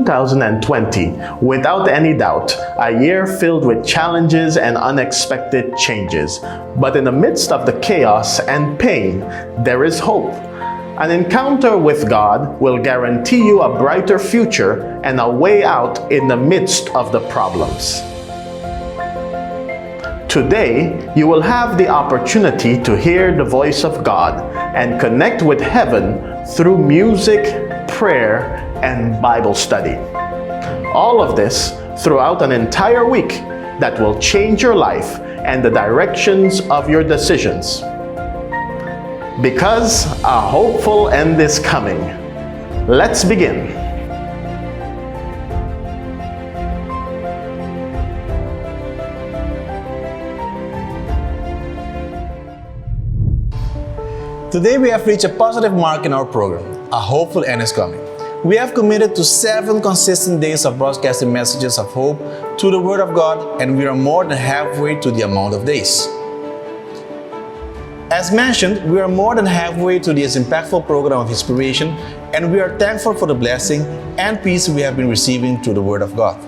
2020, without any doubt, a year filled with challenges and unexpected changes. But in the midst of the chaos and pain, there is hope. An encounter with God will guarantee you a brighter future and a way out in the midst of the problems. Today, you will have the opportunity to hear the voice of God and connect with heaven through music, prayer, and Bible study. All of this throughout an entire week that will change your life and the directions of your decisions. Because a hopeful end is coming. Let's begin. Today we have reached a positive mark in our program. A hopeful end is coming. We have committed to 7 consistent days of broadcasting messages of hope through the Word of God, and we are more than halfway to the amount of days. As mentioned, we are more than halfway to this impactful program of inspiration, and we are thankful for the blessing and peace we have been receiving through the Word of God.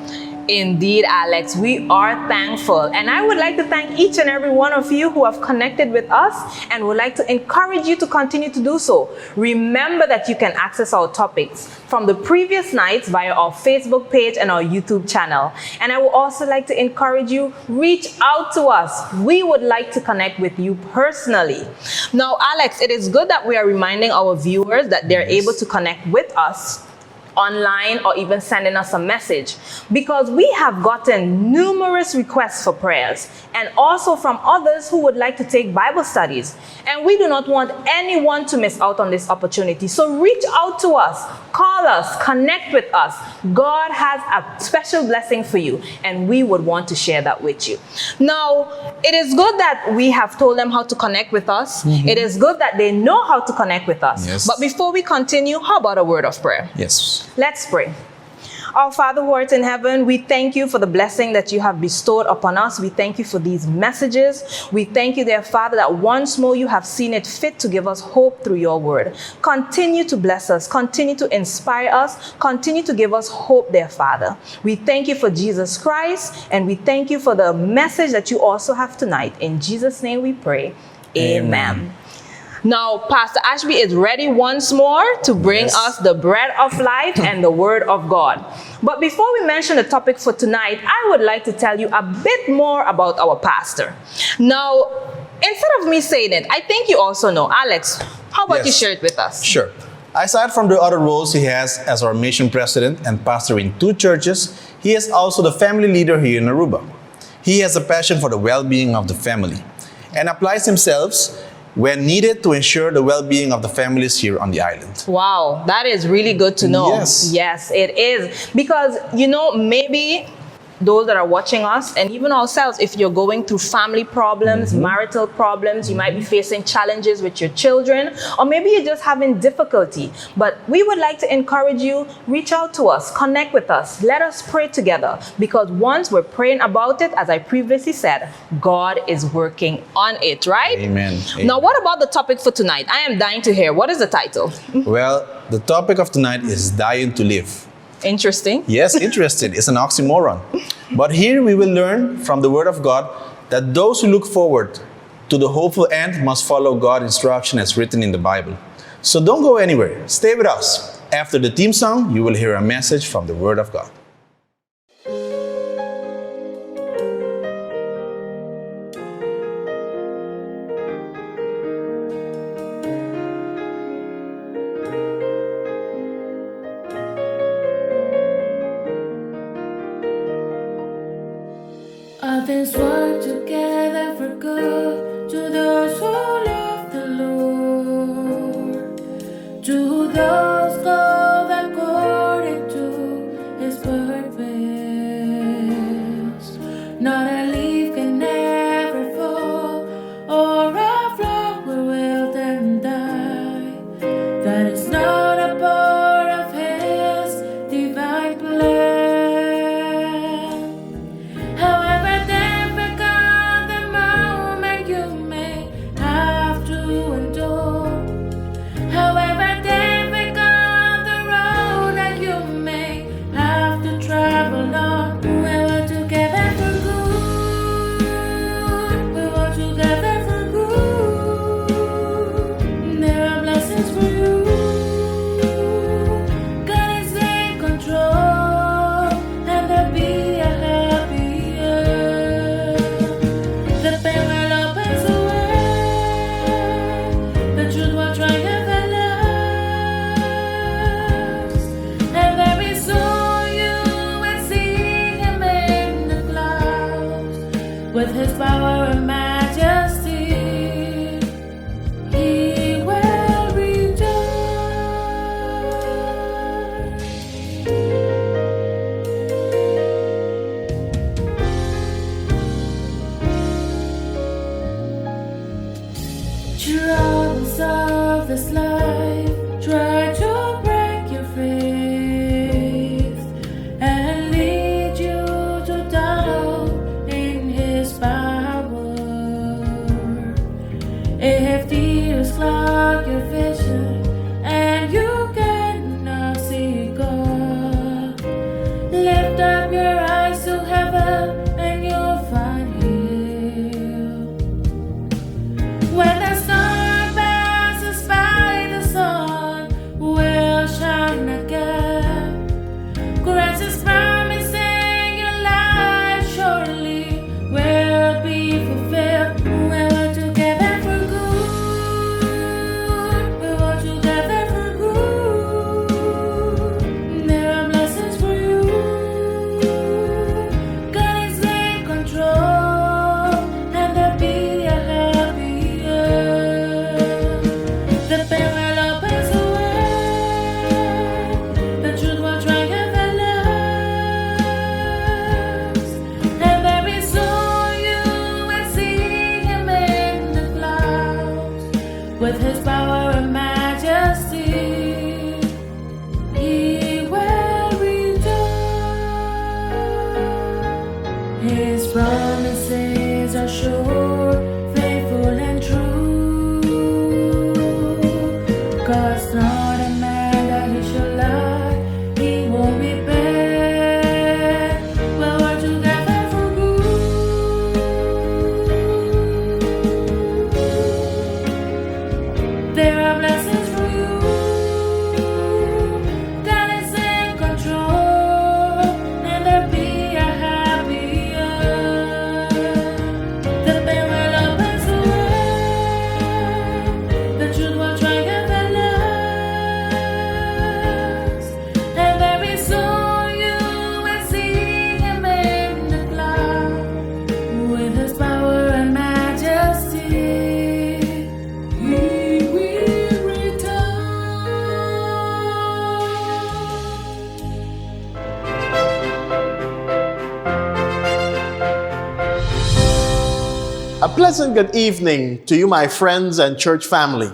Indeed, Alex, we are thankful. And I would like to thank each and every one of you who have connected with us and would like to encourage you to continue to do so. Remember that you can access our topics from the previous nights via our Facebook page and our YouTube channel. And I would also like to encourage you, reach out to us. We would like to connect with you personally. Now, Alex, it is good that we are reminding our viewers that they're able to connect with us online or even sending us a message, because we have gotten numerous requests for prayers and also from others who would like to take Bible studies, and we do not want anyone to miss out on this opportunity. So reach out to us, call us, connect with us. God has a special blessing for you, and we would want to share that with you. Now, it is good that we have told them how to connect with us. It is good that they know how to connect with us. Yes. But before we continue, how about a word of prayer? Yes. Let's pray. Our Father who art in heaven, we thank you for the blessing that you have bestowed upon us. We thank you for these messages. We thank you, dear Father, that once more you have seen it fit to give us hope through your word. Continue to bless us. Continue to inspire us. Continue to give us hope, dear Father. We thank you for Jesus Christ, and we thank you for the message that you also have tonight. In Jesus' name we pray. Amen. Now, Pastor Ashby is ready once more to bring us the bread of life and the word of God. But before we mention the topic for tonight, I would like to tell you a bit more about our pastor. Now, instead of me saying it, I think you also know. Alex, how about you share it with us? Sure. Aside from the other roles he has as our mission president and pastor in 2 churches, he is also the family leader here in Aruba. He has a passion for the well-being of the family and applies himself when needed to ensure the well-being of the families here on the island. Wow, that is really good to know. Yes. Yes, it is. Because, you know, maybe those that are watching us and even ourselves, if you're going through family problems, marital problems, you might be facing challenges with your children, or maybe you're just having difficulty. But we would like to encourage you, reach out to us, connect with us, let us pray together. Because once we're praying about it, as I previously said, God is working on it, right? Amen. Now, what about the topic for tonight? I am dying to hear. What is the title? Well, the topic of tonight is dying to live. Interesting. Yes, interesting. It's an oxymoron. But here we will learn from the Word of God that those who look forward to the hopeful end must follow God's instruction as written in the Bible. So don't go anywhere. Stay with us. After the theme song, you will hear a message from the Word of God. All things work together for good to those who love the Lord, to those called according to His purpose. Not a leaf can ever fall, or a flower will wilt and die. That is not a part of His divine plan. with his power and majesty. He will return. Troubles of this life try to break your faith and lead you to doubt in his power. If tears clog your vision and you cannot see God, lift up your eyes to heaven and you'll find him. When the sun passes by, the sun will shine again. Grace is promising your life surely will be fulfilled. We were together for good. We were together for good. There are blessings for you. God is in control, and there'll be a happy end. The pain will open away. The truth will triumph at last. And very soon you will see him in the clouds with his power and majesty. He will return. His promises are sure, faithful and true. God's not a man that he should lie. He won't repent. Well, we're together for good. There are blessings for you. God is in control, and there'll be a happy end. The pain will open away. The truth will triumph at last. And very soon you will see him in the clouds with his power and majesty. He will return. A pleasant good evening to you, my friends and church family.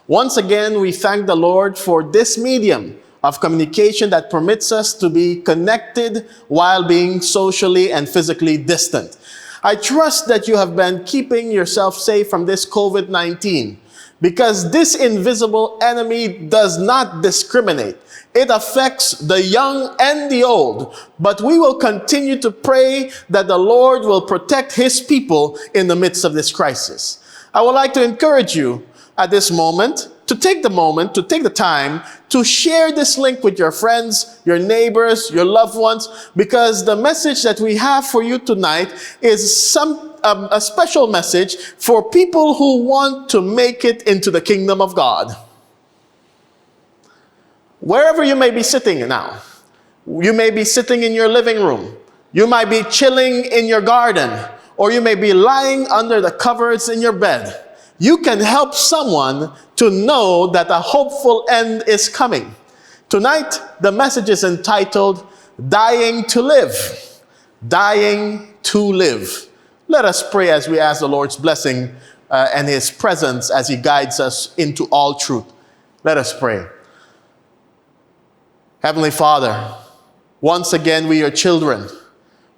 Once again, we thank the Lord for this medium of communication that permits us to be connected while being socially and physically distant. I trust that you have been keeping yourself safe from this COVID-19, because this invisible enemy does not discriminate. It affects the young and the old, but we will continue to pray that the Lord will protect his people in the midst of this crisis. I would like to encourage you at this moment to take the time to share this link with your friends, your neighbors, your loved ones, because the message that we have for you tonight is a special message for people who want to make it into the kingdom of God. Wherever you may be sitting now, you may be sitting in your living room, you might be chilling in your garden, or you may be lying under the covers in your bed. You can help someone to know that a hopeful end is coming. Tonight, the message is entitled, Dying to Live. Dying to Live. Let us pray as we ask the Lord's blessing and his presence as he guides us into all truth. Let us pray. Heavenly Father, once again we are children.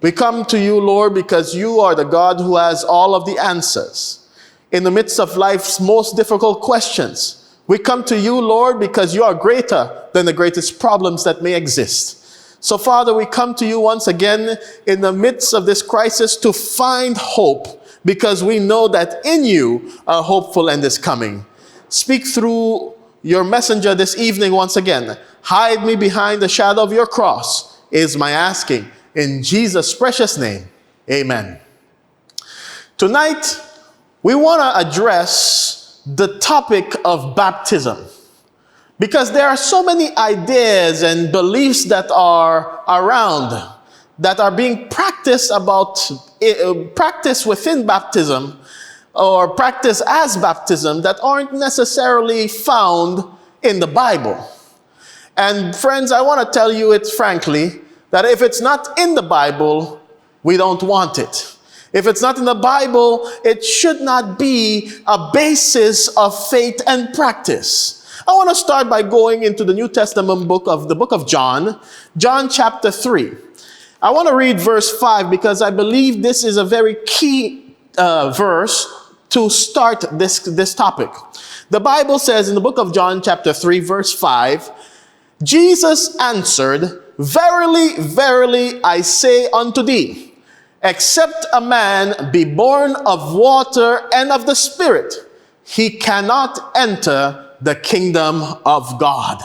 We come to you, Lord, because you are the God who has all of the answers. In the midst of life's most difficult questions, we come to you, Lord, because you are greater than the greatest problems that may exist. So, Father, we come to you once again in the midst of this crisis to find hope, because we know that in you a hopeful end is coming. Speak through your messenger this evening once again. Hide me behind the shadow of your cross is my asking. In Jesus' precious name, amen. Tonight, we want to address the topic of baptism, because there are so many ideas and beliefs that are around that are being practiced practiced within baptism or practiced as baptism that aren't necessarily found in the Bible. And friends, I want to tell you it frankly, that if it's not in the Bible, we don't want it. If it's not in the Bible, it should not be a basis of faith and practice. I want to start by going into the New Testament book of John, John chapter 3. I want to read verse 5 because I believe this is a very key verse to start this topic. The Bible says in the book of John chapter 3 verse 5, Jesus answered, "Verily, verily, I say unto thee, except a man be born of water and of the Spirit, he cannot enter the kingdom of God."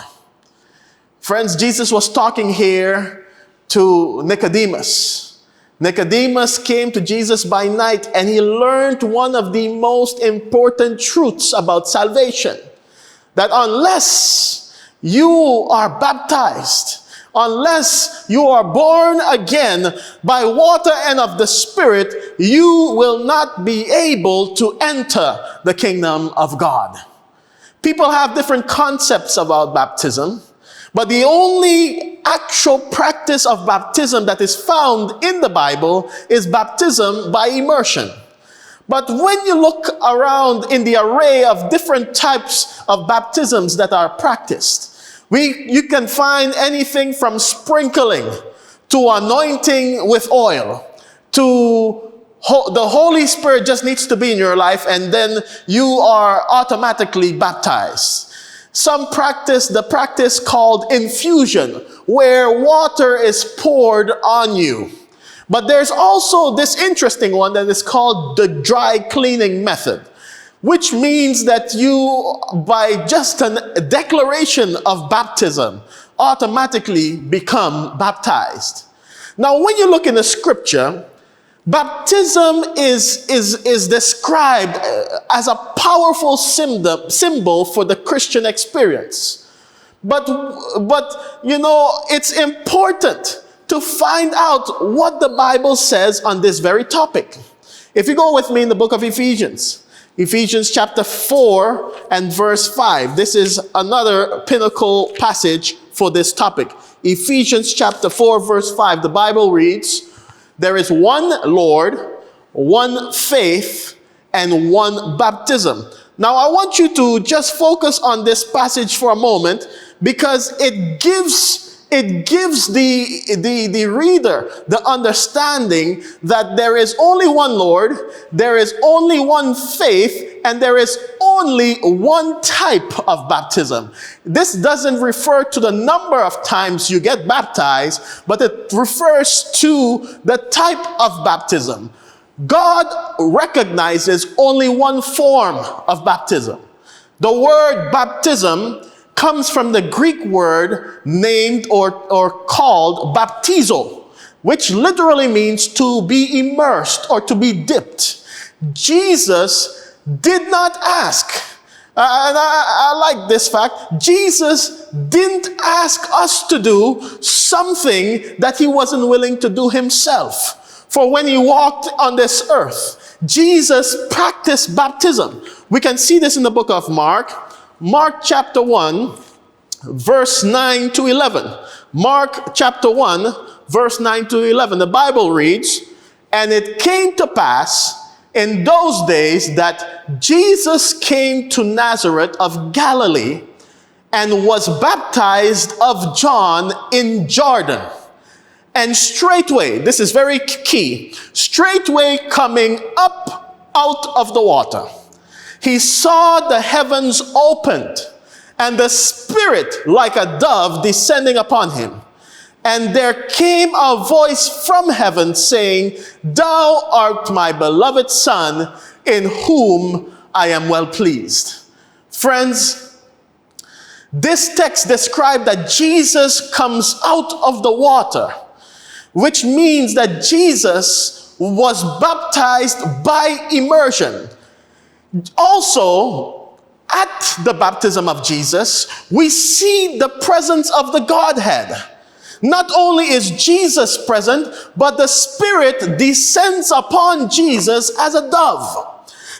Friends, Jesus was talking here to Nicodemus. Nicodemus came to Jesus by night and he learned one of the most important truths about salvation. That unless you are baptized, unless you are born again by water and of the Spirit, you will not be able to enter the kingdom of God. People have different concepts about baptism, but the only actual practice of baptism that is found in the Bible is baptism by immersion. But when you look around in the array of different types of baptisms that are practiced, you can find anything from sprinkling to anointing with oil to the Holy Spirit just needs to be in your life and then you are automatically baptized. Some practice the practice called infusion, where water is poured on you. But there's also this interesting one that is called the dry cleaning method, which means that you, by just a declaration of baptism, automatically become baptized. Now, when you look in the scripture, baptism is described as a powerful symbol for the Christian experience. But you know, it's important to find out what the Bible says on this very topic. If you go with me in the book of Ephesians, Ephesians chapter 4 and verse 5. This is another pinnacle passage for this topic. Ephesians chapter 4 verse 5. The Bible reads, "There is one Lord, one faith, and one baptism." Now I want you to just focus on this passage for a moment because it gives the reader the understanding that there is only one Lord, there is only one faith, and there is only one type of baptism. This doesn't refer to the number of times you get baptized, but it refers to the type of baptism. God recognizes only one form of baptism. The word baptism comes from the Greek word named or called baptizo, which literally means to be immersed or to be dipped. Jesus did not ask, and I like this fact, Jesus didn't ask us to do something that he wasn't willing to do himself. For when he walked on this earth, Jesus practiced baptism. We can see this in the book of Mark. Mark chapter 1, verse 9 to 11. Mark chapter 1, verse 9 to 11. The Bible reads, "And it came to pass in those days that Jesus came to Nazareth of Galilee and was baptized of John in Jordan. And straightway," this is very key, "straightway coming up out of the water, he saw the heavens opened, and the Spirit like a dove descending upon him. And there came a voice from heaven saying, 'Thou art my beloved Son, in whom I am well pleased.'" Friends, this text describes that Jesus comes out of the water, which means that Jesus was baptized by immersion. Also, at the baptism of Jesus, we see the presence of the Godhead. Not only is Jesus present, but the Spirit descends upon Jesus as a dove.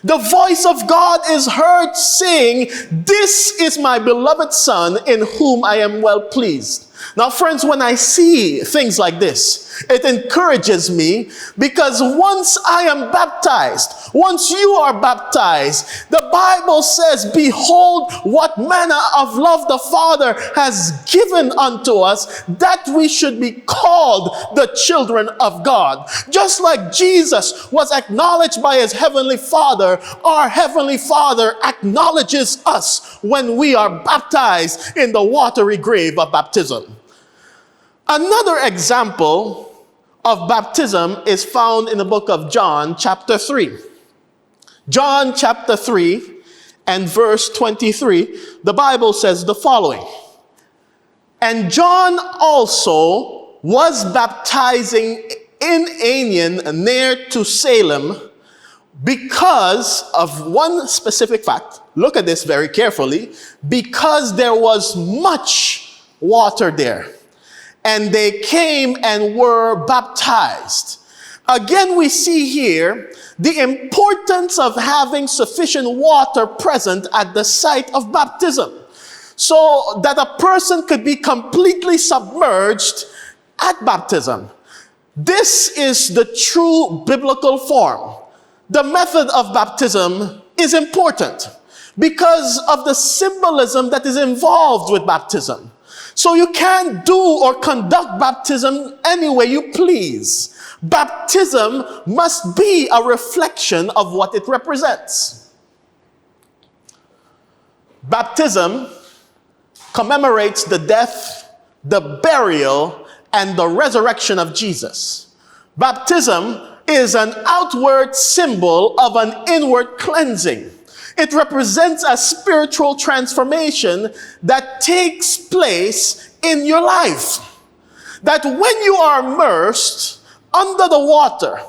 The voice of God is heard saying, "This is my beloved Son, in whom I am well pleased." Now, friends, when I see things like this, it encourages me, because once I am baptized, once you are baptized, the Bible says, "Behold, what manner of love the Father has given unto us, that we should be called the children of God." Just like Jesus was acknowledged by his heavenly Father, our heavenly Father acknowledges us when we are baptized in the watery grave of baptism. Another example of baptism is found in the book of John, chapter 3. John chapter 3 and verse 23, the Bible says the following: "And John also was baptizing in Aenon near to Salem, because of one specific fact." Look at this very carefully. "Because there was much water there. And they came and were baptized." Again, we see here the importance of having sufficient water present at the site of baptism, so that a person could be completely submerged at baptism. This is the true biblical form. The method of baptism is important because of the symbolism that is involved with baptism. So you can't do or conduct baptism any way you please. Baptism must be a reflection of what it represents. Baptism commemorates the death, the burial, and the resurrection of Jesus. Baptism is an outward symbol of an inward cleansing. It represents a spiritual transformation that takes place in your life. That when you are immersed under the water,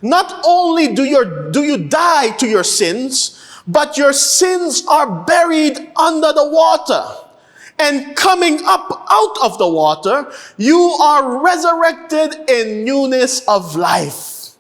not only do you die to your sins, but your sins are buried under the water. And coming up out of the water, you are resurrected in newness of life.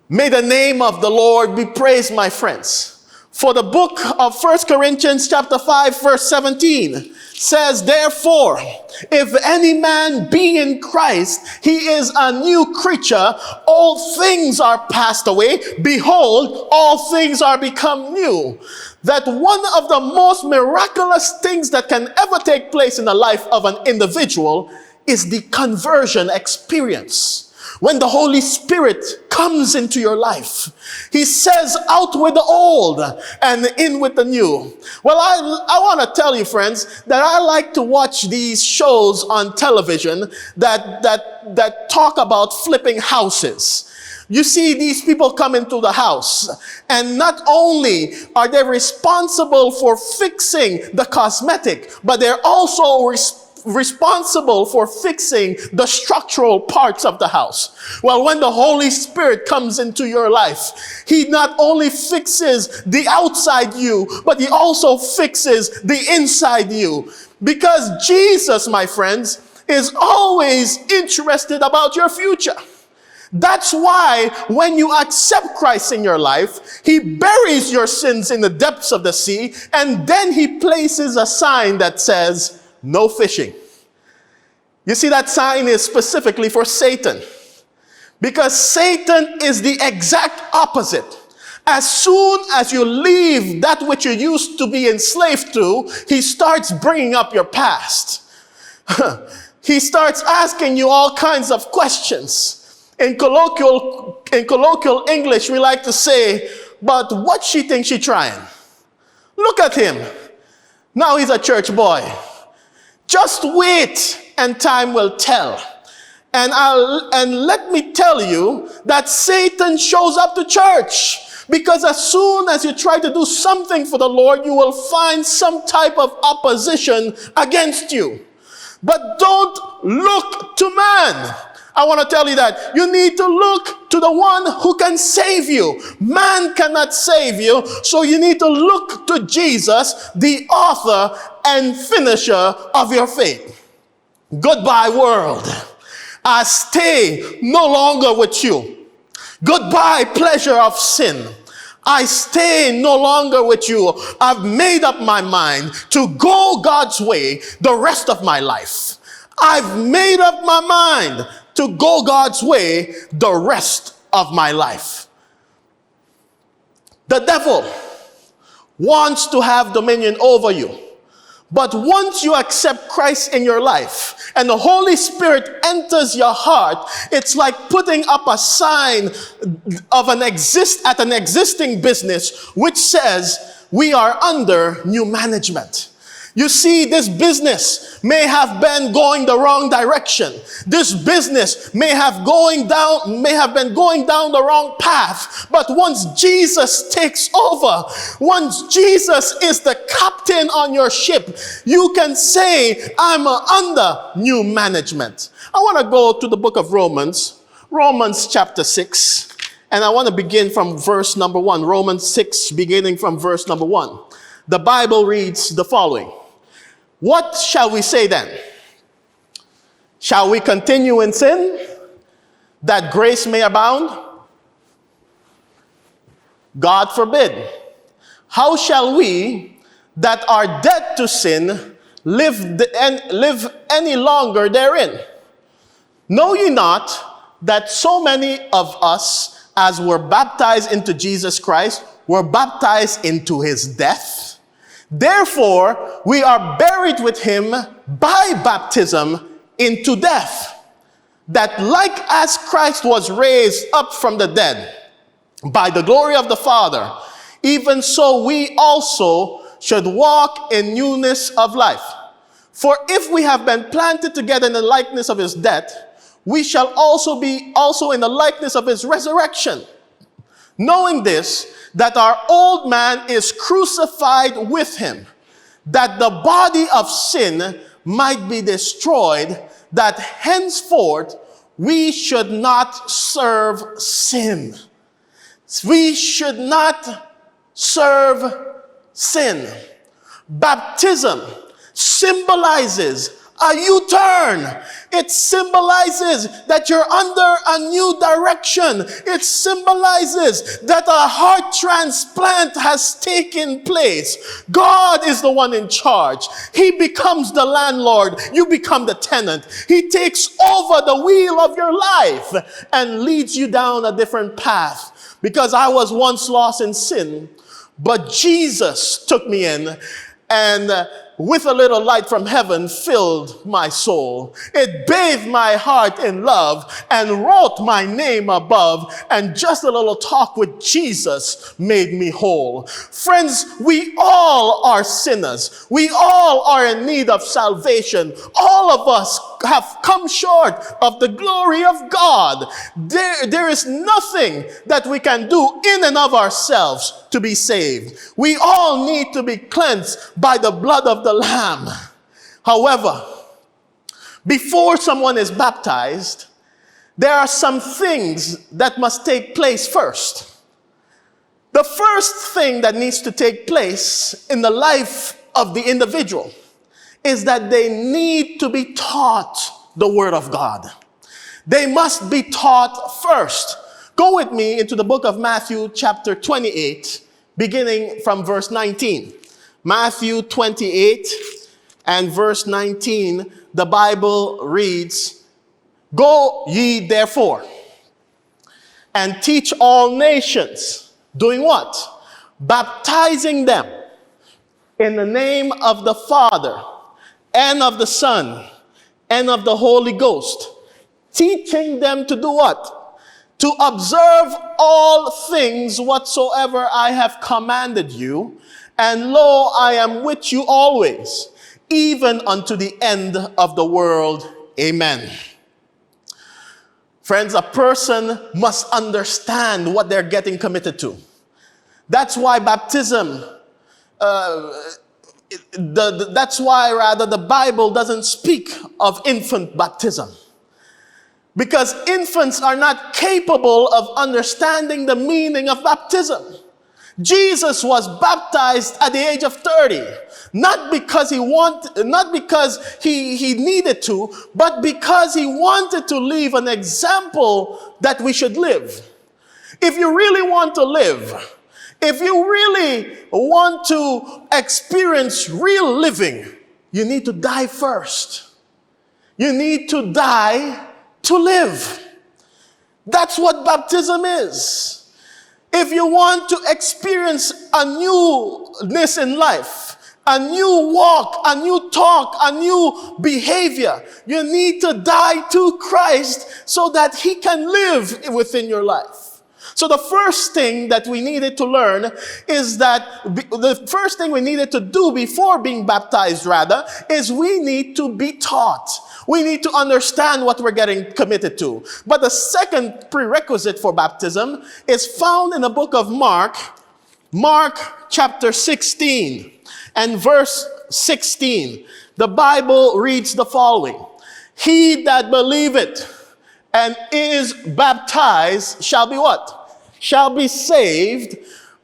May the name of the Lord be praised, my friends. For the book of 1 Corinthians chapter 5 verse 17 says, "Therefore, if any man be in Christ, he is a new creature. All things are passed away. Behold, all things are become new." That one of the most miraculous things that can ever take place in the life of an individual is the conversion experience. When the Holy Spirit comes into your life, he says, "Out with the old and in with the new." Well, I want to tell you, friends, that I like to watch these shows on television that talk about flipping houses. You see these people come into the house, and not only are they responsible for fixing the cosmetic, but they're also responsible for fixing the structural parts of the house. Well, when the Holy Spirit comes into your life, he not only fixes the outside you, but he also fixes the inside you. Because Jesus, my friends, is always interested about your future. That's why when you accept Christ in your life, he buries your sins in the depths of the sea, and then he places a sign that says, "No fishing." You see, that sign is specifically for Satan, because Satan is the exact opposite. As soon as you leave that which you used to be enslaved to, he starts bringing up your past. He starts asking you all kinds of questions. In colloquial English, we like to say, "But what she thinks she trying? Look at him. Now he's a church boy. Just wait and time will tell." And let me tell you that Satan shows up to church, because as soon as you try to do something for the Lord, you will find some type of opposition against you. But don't look to man. I want to tell you that you need to look to the one who can save you. Man cannot save you, so you need to look to Jesus, the author and finisher of your faith. Goodbye, world. I stay no longer with you. Goodbye, pleasure of sin. I stay no longer with you. I've made up my mind to go God's way the rest of my life. I've made up my mind to go God's way the rest of my life. The devil wants to have dominion over you. But once you accept Christ in your life and the Holy Spirit enters your heart, it's like putting up a sign of an existing business which says we are under new management. You see, this business may have been going the wrong direction. This business may have been going down the wrong path. But once Jesus takes over, once Jesus is the captain on your ship, you can say, I'm under new management. I want to go to the book of Romans chapter 6. And I want to begin from verse number 1. Romans 6, beginning from verse number 1. The Bible reads the following. What shall we say then? Shall we continue in sin, that grace may abound? God forbid. How shall we that are dead to sin live any longer therein? Know ye not that so many of us as were baptized into Jesus Christ were baptized into his death? Therefore, we are buried with him by baptism into death, that like as Christ was raised up from the dead by the glory of the Father, even so we also should walk in newness of life. For if we have been planted together in the likeness of his death, we shall also be in the likeness of his resurrection. Knowing this, that our old man is crucified with him, that the body of sin might be destroyed, that henceforth we should not serve sin. We should not serve sin. Baptism symbolizes a U-turn. It symbolizes that you're under a new direction. It symbolizes that a heart transplant has taken place. God is the one in charge. He becomes the landlord. You become the tenant. He takes over the wheel of your life and leads you down a different path. Because I was once lost in sin, but Jesus took me in and with a little light from heaven filled my soul. It bathed my heart in love and wrote my name above, and just a little talk with Jesus made me whole. Friends, we all are sinners. We all are in need of salvation. All of us have come short of the glory of God. There is nothing that we can do in and of ourselves to be saved. We all need to be cleansed by the blood of the Lamb. However, before someone is baptized, there are some things that must take place first. The first thing that needs to take place in the life of the individual is that they need to be taught the Word of God. They must be taught first. Go with me into the book of Matthew chapter 28, beginning from verse 19. Matthew 28 and verse 19, the Bible reads, Go ye therefore, and teach all nations, doing what? Baptizing them in the name of the Father, and of the Son, and of the Holy Ghost, teaching them to do what? To observe all things whatsoever I have commanded you. And lo, I am with you always, even unto the end of the world. Amen. Friends, a person must understand what they're getting committed to. That's why baptism, that's why the Bible doesn't speak of infant baptism. Because infants are not capable of understanding the meaning of baptism. Jesus was baptized at the age of 30, not because he needed to, but because he wanted to leave an example that we should live. If you really want to live, if you really want to experience real living, you need to die first. You need to die to live. That's what baptism is. If you want to experience a newness in life, a new walk, a new talk, a new behavior, you need to die to Christ so that he can live within your life. So the first thing that we needed to learn is that the first thing we needed to do before being baptized, rather, is we need to be taught. We need to understand what we're getting committed to. But the second prerequisite for baptism is found in the book of Mark, Mark chapter 16 and verse 16. The Bible reads the following: "He that believeth and is baptized shall be" what? "Shall be saved,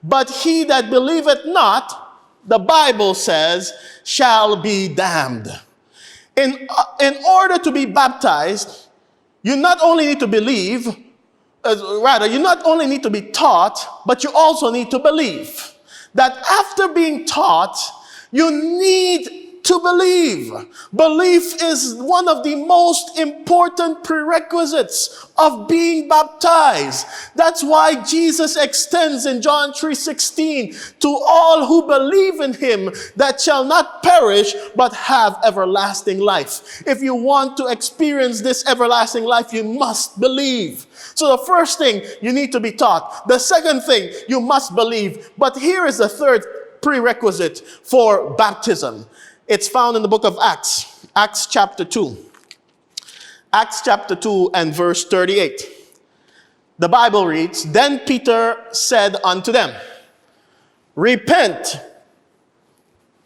but he that believeth not," the Bible says, "shall be damned." In order to be baptized, you not only need to believe, you not only need to be taught, but you also need to believe. That after being taught, you need to believe. Belief is one of the most important prerequisites of being baptized. That's why Jesus extends in John 3:16, "To all who believe in him, that shall not perish, but have everlasting life." If you want to experience this everlasting life, you must believe. So the first thing, you need to be taught. The second thing, you must believe. But here is the third prerequisite for baptism. It's found in the book of Acts, Acts chapter 2. Acts chapter 2 and verse 38. The Bible reads, "Then Peter said unto them, Repent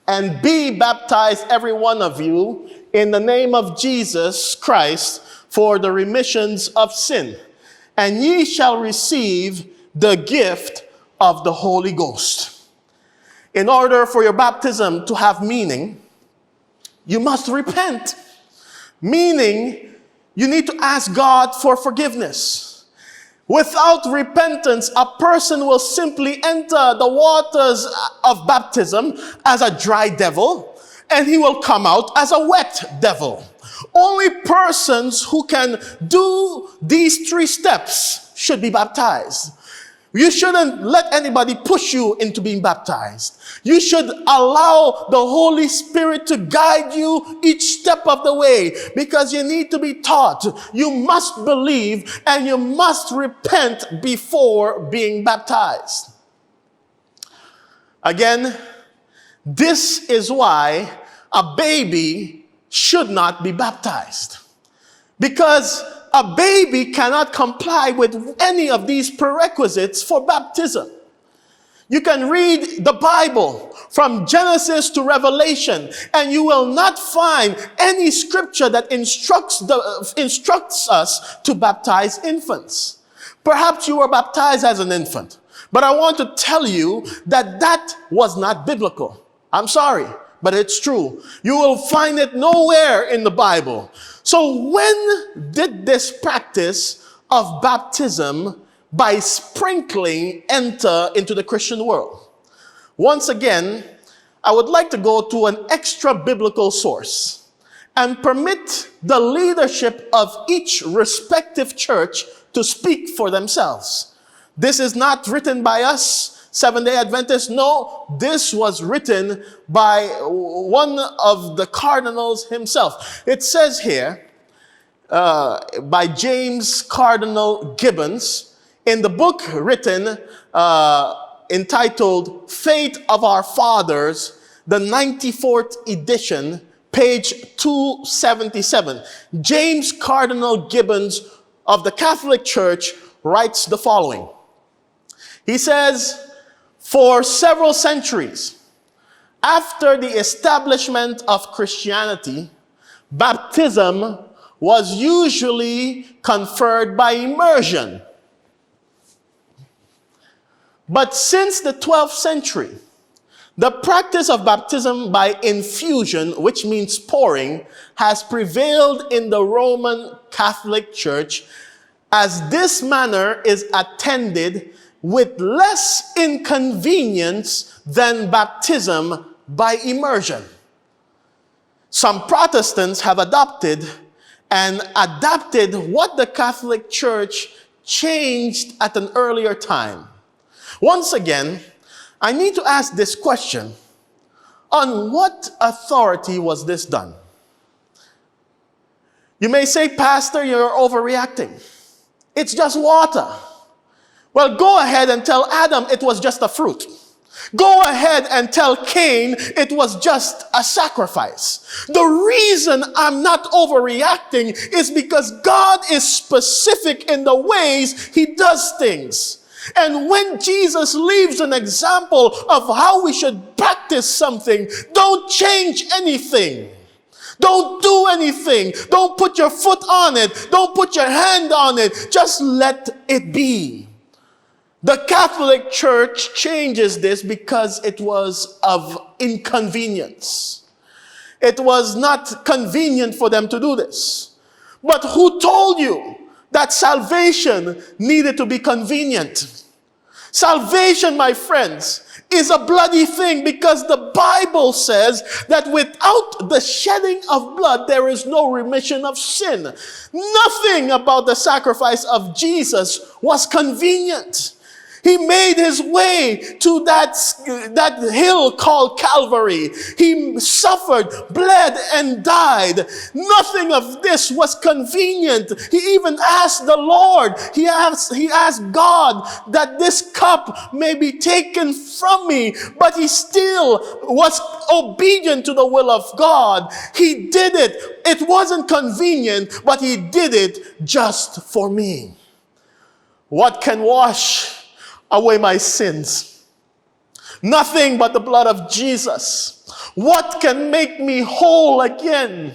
and be baptized every one of you in the name of Jesus Christ for the remissions of sin, and ye shall receive the gift of the Holy Ghost." In order for your baptism to have meaning, you must repent. Meaning, you need to ask God for forgiveness. Without repentance, a person will simply enter the waters of baptism as a dry devil, and he will come out as a wet devil. Only persons who can do these three steps should be baptized. You shouldn't let anybody push you into being baptized. You should allow the Holy Spirit to guide you each step of the way, because you need to be taught. You must believe and you must repent before being baptized. Again, this is why a baby should not be baptized. Because a baby cannot comply with any of these prerequisites for baptism. You can read the Bible from Genesis to Revelation, and you will not find any scripture that instructs us to baptize infants. Perhaps you were baptized as an infant, but I want to tell you that that was not biblical. I'm sorry, but it's true. You will find it nowhere in the Bible. So when did this practice of baptism by sprinkling enter into the Christian world? Once again, I would like to go to an extra biblical source and permit the leadership of each respective church to speak for themselves. This is not written by us, Seventh-day Adventists. No, this was written by one of the cardinals himself. It says here, by James Cardinal Gibbons, in the book written, entitled Faith of Our Fathers, the 94th edition, page 277. James Cardinal Gibbons of the Catholic Church writes the following. He says, for several centuries after the establishment of Christianity, baptism was usually conferred by immersion. But since the 12th century, the practice of baptism by infusion, which means pouring, has prevailed in the Roman Catholic Church, as this manner is attended with less inconvenience than baptism by immersion. Some Protestants have adopted what the Catholic Church changed at an earlier time. Once again, I need to ask this question: on what authority was this done? You may say, Pastor, you're overreacting. It's just water. Well, go ahead and tell Adam it was just a fruit. Go ahead and tell Cain it was just a sacrifice. The reason I'm not overreacting is because God is specific in the ways he does things. And when Jesus leaves an example of how we should practice something, don't change anything. Don't do anything. Don't put your foot on it. Don't put your hand on it. Just let it be. The Catholic Church changes this because it was of inconvenience. It was not convenient for them to do this. But who told you that salvation needed to be convenient? Salvation, my friends, is a bloody thing, because the Bible says that without the shedding of blood, there is no remission of sin. Nothing about the sacrifice of Jesus was convenient. He made his way to that hill called Calvary. He suffered, bled, and died. Nothing of this was convenient. He even asked the Lord, he asked God that this cup may be taken from me, but he still was obedient to the will of God. He did it. It wasn't convenient, but he did it just for me. What can wash away my sins? Nothing but the blood of Jesus. What can make me whole again?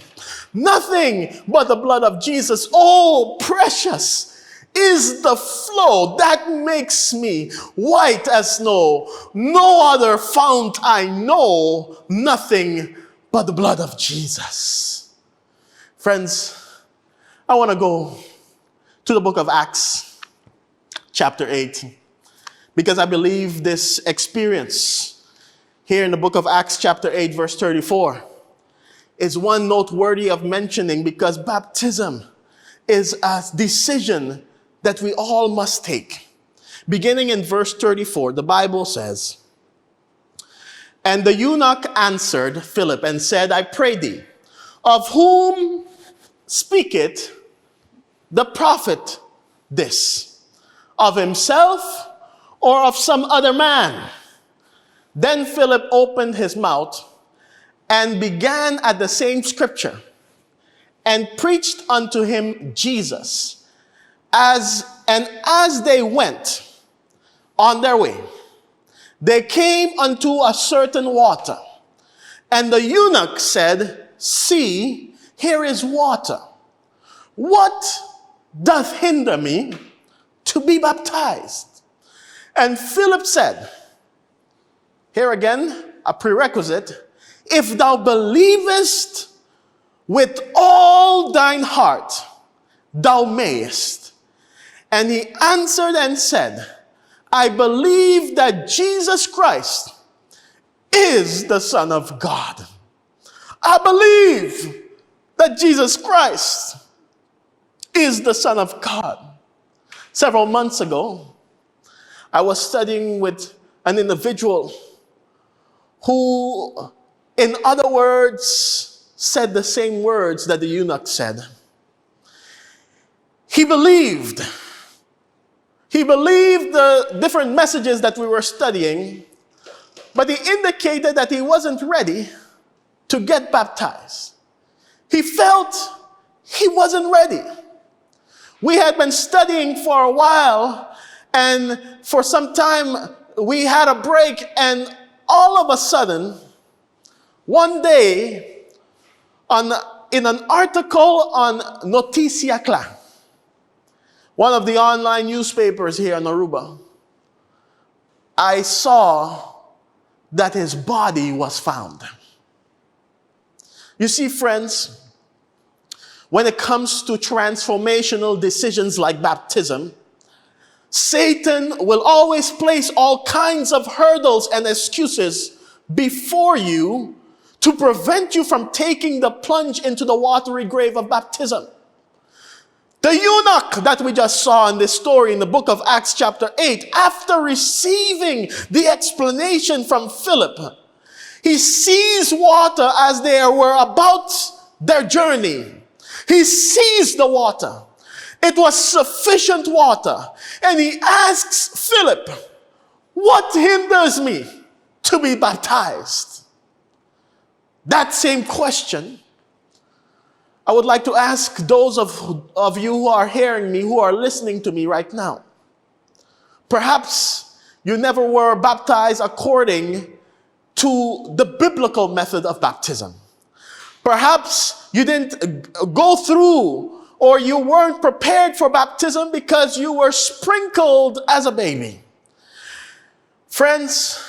Nothing but the blood of Jesus. Oh, precious is the flow that makes me white as snow. No other fount I know, nothing but the blood of Jesus. Friends, I want to go to the book of Acts, chapter 8. Because I believe this experience here in the book of Acts chapter 8 verse 34 is one noteworthy of mentioning, because baptism is a decision that we all must take. Beginning in verse 34, the Bible says, "And the eunuch answered Philip and said, I pray thee, of whom speaketh the prophet this? Of himself or of some other man?" Then Philip opened his mouth and began at the same scripture and preached unto him Jesus. As they went on their way, they came unto a certain water. And the eunuch said, "See, here is water. What doth hinder me to be baptized?" And Philip said, here again, a prerequisite, "If thou believest with all thine heart, thou mayest." And he answered and said, "I believe that Jesus Christ is the Son of God." I believe that Jesus Christ is the Son of God. Several months ago, I was studying with an individual who, in other words, said the same words that the eunuch said. He believed the different messages that we were studying, but he indicated that he wasn't ready to get baptized. He felt he wasn't ready. We had been studying for a while, and for some time we had a break, and all of a sudden, one day, in an article on Noticia Cla, one of the online newspapers here in Aruba, I saw that his body was found. You see, friends, when it comes to transformational decisions like baptism, Satan will always place all kinds of hurdles and excuses before you to prevent you from taking the plunge into the watery grave of baptism. The eunuch that we just saw in this story in the book of Acts chapter 8, after receiving the explanation from Philip, he sees water as they were about their journey. He sees the water. It was sufficient water. And he asks Philip, what hinders me to be baptized? That same question I would like to ask those of you who are hearing me, who are listening to me right now. Perhaps you never were baptized according to the biblical method of baptism. Perhaps you didn't go through, or you weren't prepared for baptism because you were sprinkled as a baby. Friends,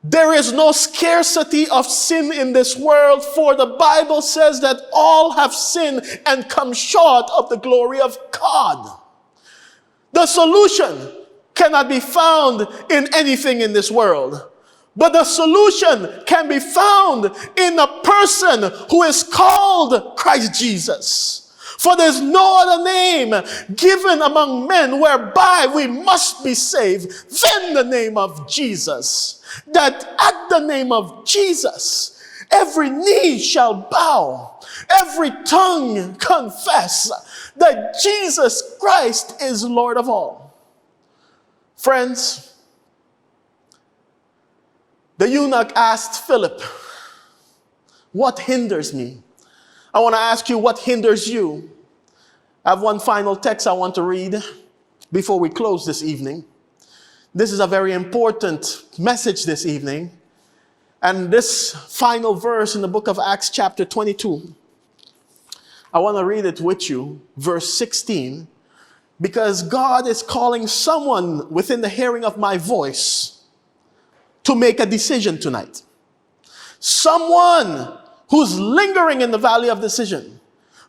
there is no scarcity of sin in this world, for the Bible says that all have sinned and come short of the glory of God. The solution cannot be found in anything in this world, but the solution can be found in a person who is called Christ Jesus. For there's no other name given among men whereby we must be saved than the name of Jesus. That at the name of Jesus, every knee shall bow, every tongue confess that Jesus Christ is Lord of all. Friends, the eunuch asked Philip, what hinders me? I want to ask you, what hinders you? I have one final text I want to read before we close this evening. This is a very important message this evening. And this final verse in the book of Acts chapter 22, I want to read it with you, verse 16, because God is calling someone within the hearing of my voice to make a decision tonight. Someone who's lingering in the valley of decision.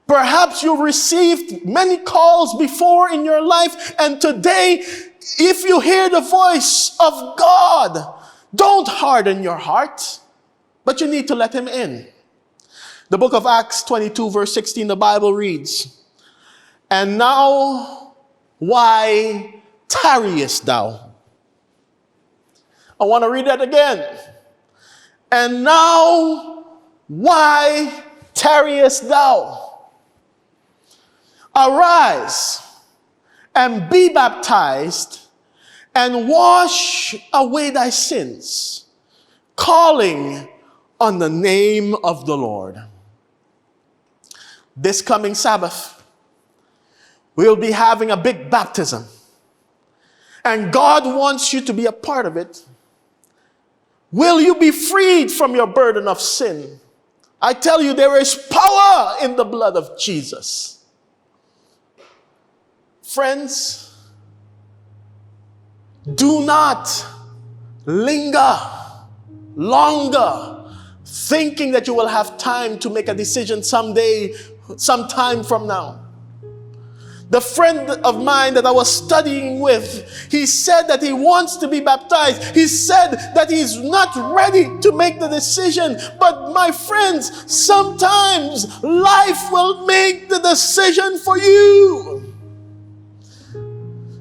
Perhaps you've received many calls before in your life, and today, if you hear the voice of God, don't harden your heart, but you need to let him in. The book of Acts 22 verse 16, the Bible reads, and now why tarriest thou? I want to read that again. And now why tarriest thou? Arise and be baptized and wash away thy sins, calling on the name of the Lord. This coming Sabbath, we'll be having a big baptism. And God wants you to be a part of it. Will you be freed from your burden of sin? I tell you, there is power in the blood of Jesus. Friends, do not linger longer thinking that you will have time to make a decision someday, sometime from now. The friend of mine that I was studying with, he said that he wants to be baptized. He said that he's not ready to make the decision. But my friends, sometimes life will make the decision for you.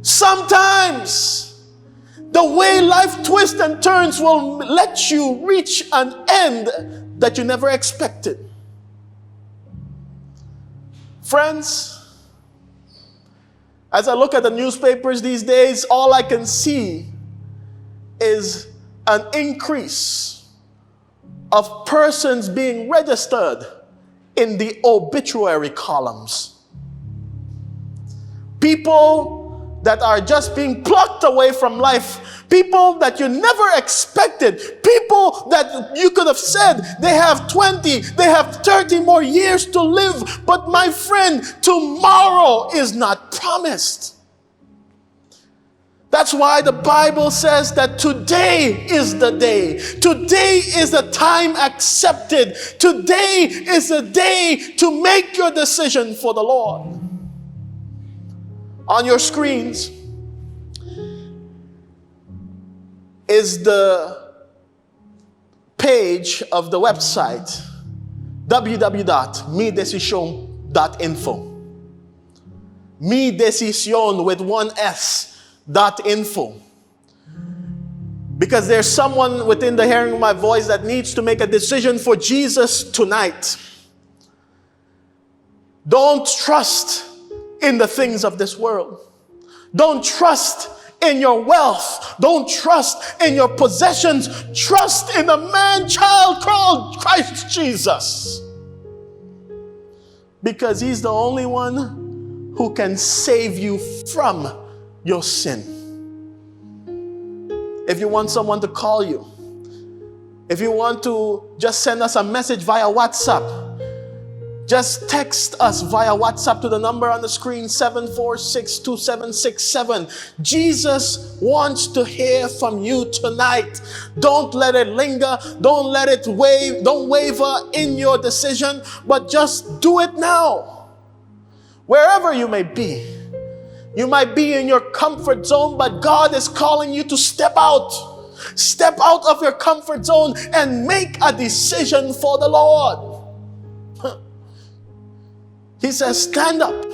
Sometimes the way life twists and turns will let you reach an end that you never expected. Friends, as I look at the newspapers these days, all I can see is an increase of persons being registered in the obituary columns. People that are just being plucked away from life. People that you never expected. People that you could have said they have 20, they have 30 more years to live. But my friend, tomorrow is not promised. That's why the Bible says that today is the day. Today is the time accepted. Today is the day to make your decision for the Lord. On your screens is the page of the website www.midecision.info. Mi Decisión with one S.info. Because there's someone within the hearing of my voice that needs to make a decision for Jesus tonight. Don't trust in the things of this world. Don't trust in your wealth. Don't trust in your possessions. Trust in the man-child called Christ Jesus. Because he's the only one who can save you from your sin. If you want someone to call you, if you want to just send us a message via WhatsApp, just text us via WhatsApp to the number on the screen, 7462767. Jesus wants to hear from you tonight. Don't let it linger. Don't let it waver in your decision, but just do it now. Wherever you may be. You might be in your comfort zone, but God is calling you to step out. Step out of your comfort zone and make a decision for the Lord. He says, stand up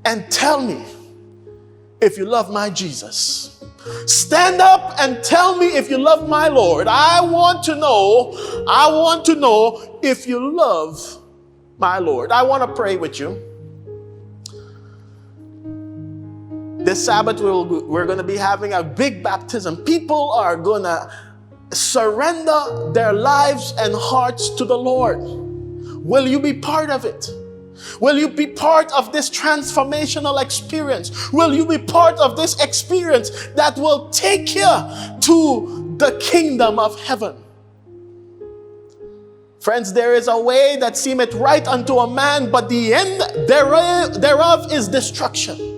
and tell me if you love my Jesus. Stand up and tell me if you love my Lord. I want to know if you love my Lord. I want to pray with you. This Sabbath, we're going to be having a big baptism. People are going to surrender their lives and hearts to the Lord. Will you be part of it? Will you be part of this transformational experience? Will you be part of this experience that will take you to the kingdom of heaven? Friends, there is a way that seemeth right unto a man, but the end thereof is destruction.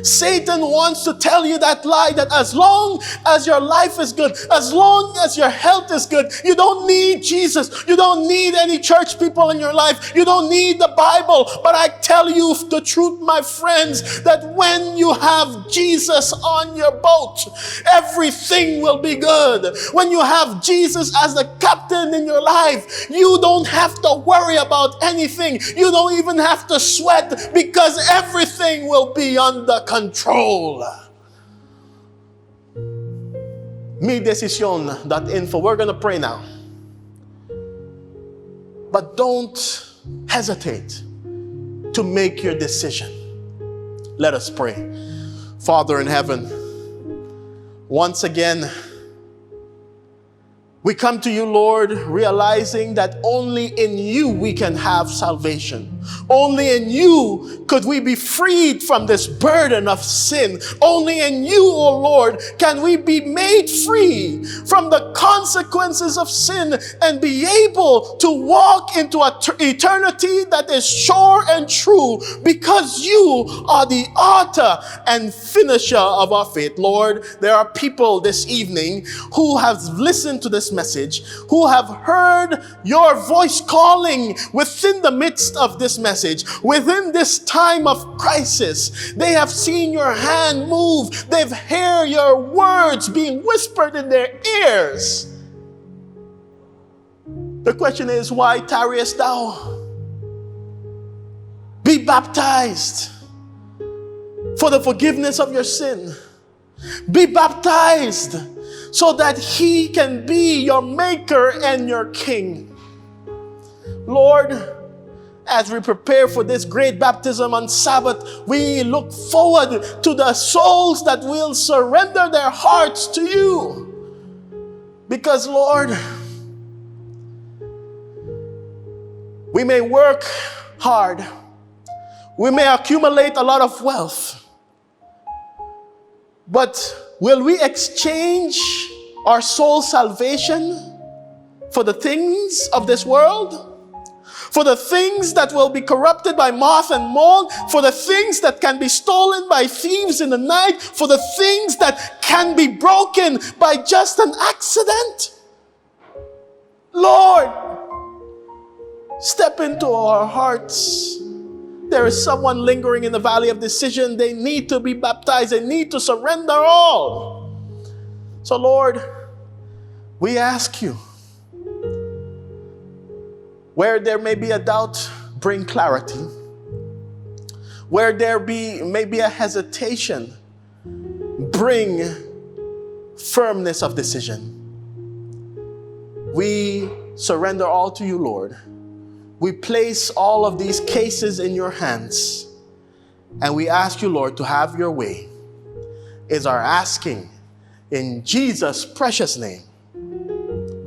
Satan wants to tell you that lie, that as long as your life is good, as long as your health is good, you don't need Jesus. You don't need any church people in your life. You don't need the Bible. But I tell you the truth, my friends, that when you have Jesus on your boat, everything will be good. When you have Jesus as the captain in your life, you don't have to worry about anything. You don't even have to sweat, because everything will be under control. Midecision.info. We're going to pray now. But don't hesitate to make your decision. Let us pray. Father in heaven, once again, we come to you, Lord, realizing that only in you we can have salvation. Only in you could we be freed from this burden of sin. Only in you, O Lord, can we be made free from the consequences of sin and be able to walk into eternity that is sure and true, because you are the author and finisher of our faith. Lord, there are people this evening who have listened to this message, who have heard your voice calling within the midst of this message, within this time of crisis. They have seen your hand move. They've heard your words being whispered in their ears. The question is, why tarriest thou? Be baptized for the forgiveness of your sin. Be baptized so that he can be your maker and your king. Lord, as we prepare for this great baptism on Sabbath, we look forward to the souls that will surrender their hearts to you. Because, Lord, we may work hard. We may accumulate a lot of wealth. But will we exchange our soul salvation for the things of this world? for the things that will be corrupted by moth and mold, for the things that can be stolen by thieves in the night, for the things that can be broken by just an accident. Lord, step into our hearts. There is someone lingering in the valley of decision. They need to be baptized. They need to surrender all. So Lord, we ask you, where there may be a doubt, bring clarity. Where there may be a hesitation, bring firmness of decision. We surrender all to you, Lord. We place all of these cases in your hands, and we ask you, Lord, to have your way, is our asking in Jesus' precious name.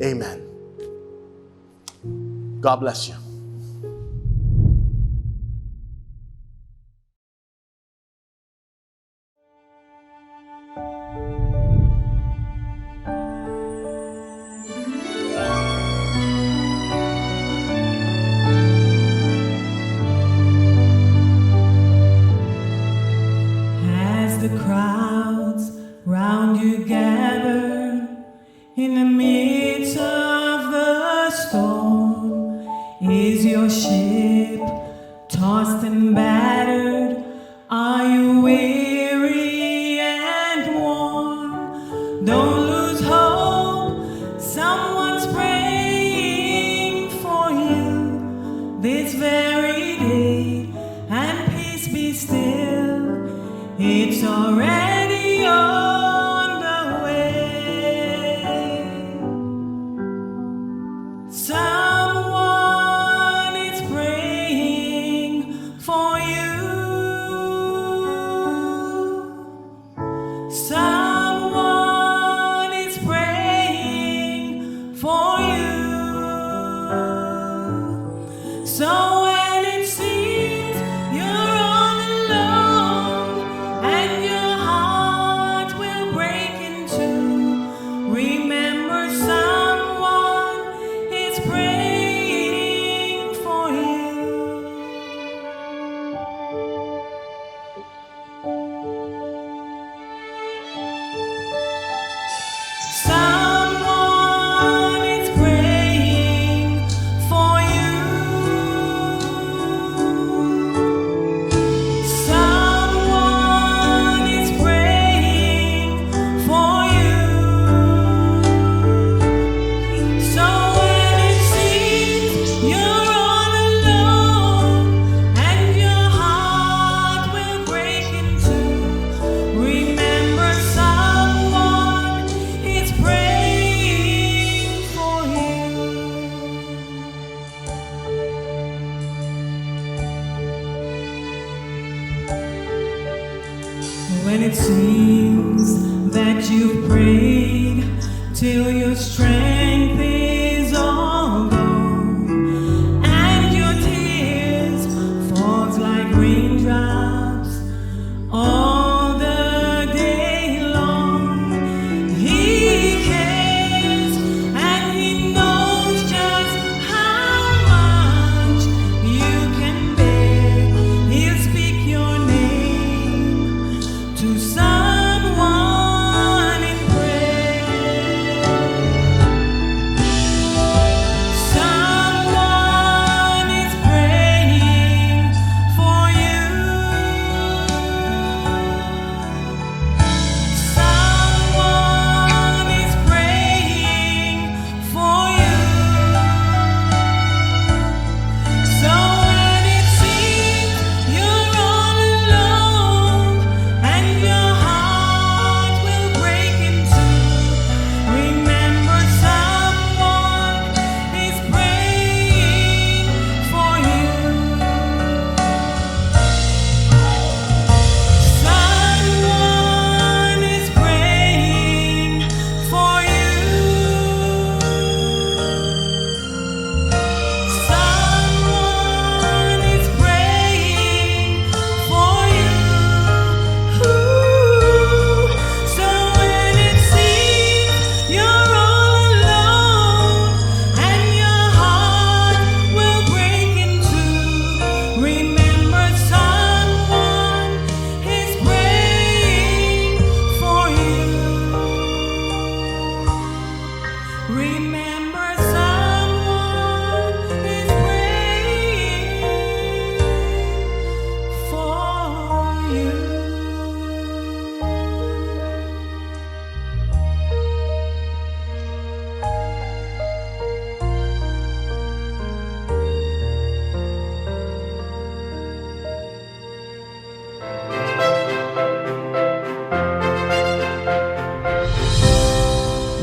Amen. God bless you. As the crowds round you gather in the midst of the storm, is your ship tossed and battered? Are you weary and worn? Don't lose hope, someone's praying for you this very day, and peace be still, it's already on the way. Someone is praying for you. Someone is praying for you. So when it seems you're all alone and your heart will break in two, remember someone is praying for you. Someone is praying for you. Someone is praying for you. So when it seems you're all alone and your heart will break in two, remember someone is praying for you. When it seems that you've prayed till your strength is all gone and your tears falls like raindrops all the day long, He cares and He knows just how much you can bear. He'll speak your name to someone in prayer.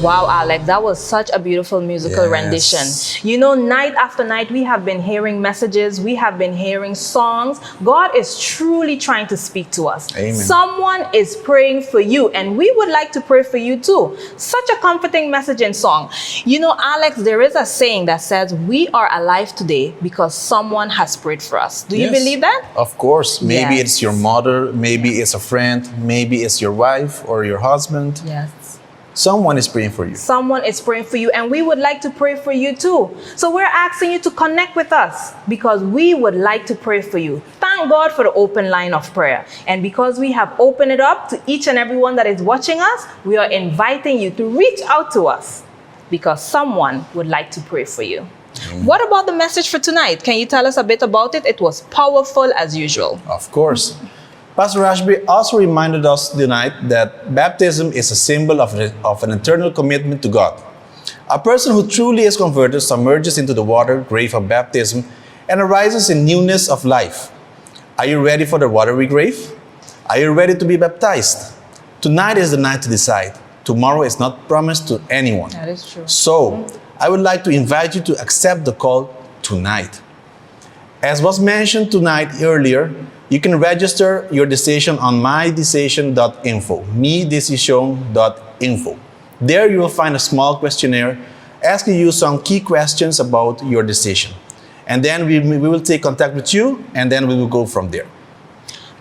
Wow, Alex, that was such a beautiful musical Yes. rendition. You know, night after night, we have been hearing messages, we have been hearing songs. God is truly trying to speak to us. Amen. Someone is praying for you, and we would like to pray for you too. Such a comforting message and song. You know, Alex, there is a saying that says, we are alive today because someone has prayed for us. Do you Yes. believe that? Of course. Maybe Yes. it's your mother, maybe it's a friend, maybe it's your wife or your husband. Yes. Someone is praying for you. Someone is praying for you, and we would like to pray for you too. So we're asking you to connect with us because we would like to pray for you. Thank God for the open line of prayer. And because we have opened it up to each and everyone that is watching us, we are inviting you to reach out to us because someone would like to pray for you. What about the message for tonight? Can you tell us a bit about it? It was powerful as usual. Of course. Pastor Ashby also reminded us tonight that baptism is a symbol of an eternal commitment to God. A person who truly is converted submerges into the water grave of baptism and arises in newness of life. Are you ready for the watery grave? Are you ready to be baptized? Tonight is the night to decide. Tomorrow is not promised to anyone. That is true. So, I would like to invite you to accept the call tonight. As was mentioned tonight earlier, you can register your decision on mydecision.info, medecision.info. There you will find a small questionnaire asking you some key questions about your decision. And then we will take contact with you, and then we will go from there.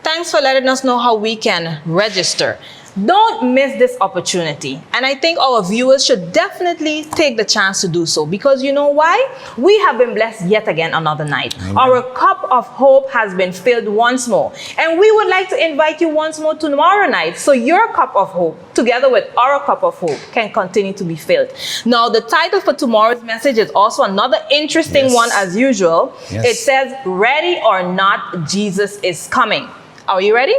Thanks for letting us know how we can register. Don't miss this opportunity. And I think our viewers should definitely take the chance to do so because you know why? We have been blessed yet again another night. Amen. Our cup of hope has been filled once more. And we would like to invite you once more tomorrow night so your cup of hope, together with our cup of hope, can continue to be filled. Now, the title for tomorrow's message is also another interesting Yes. one as usual. Yes. It says, Ready or Not, Jesus is Coming. Are you ready?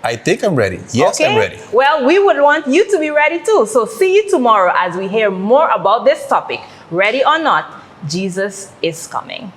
I think I'm ready. Yes, I'm ready. Well, we would want you to be ready too. So see you tomorrow as we hear more about this topic. Ready or not, Jesus is coming.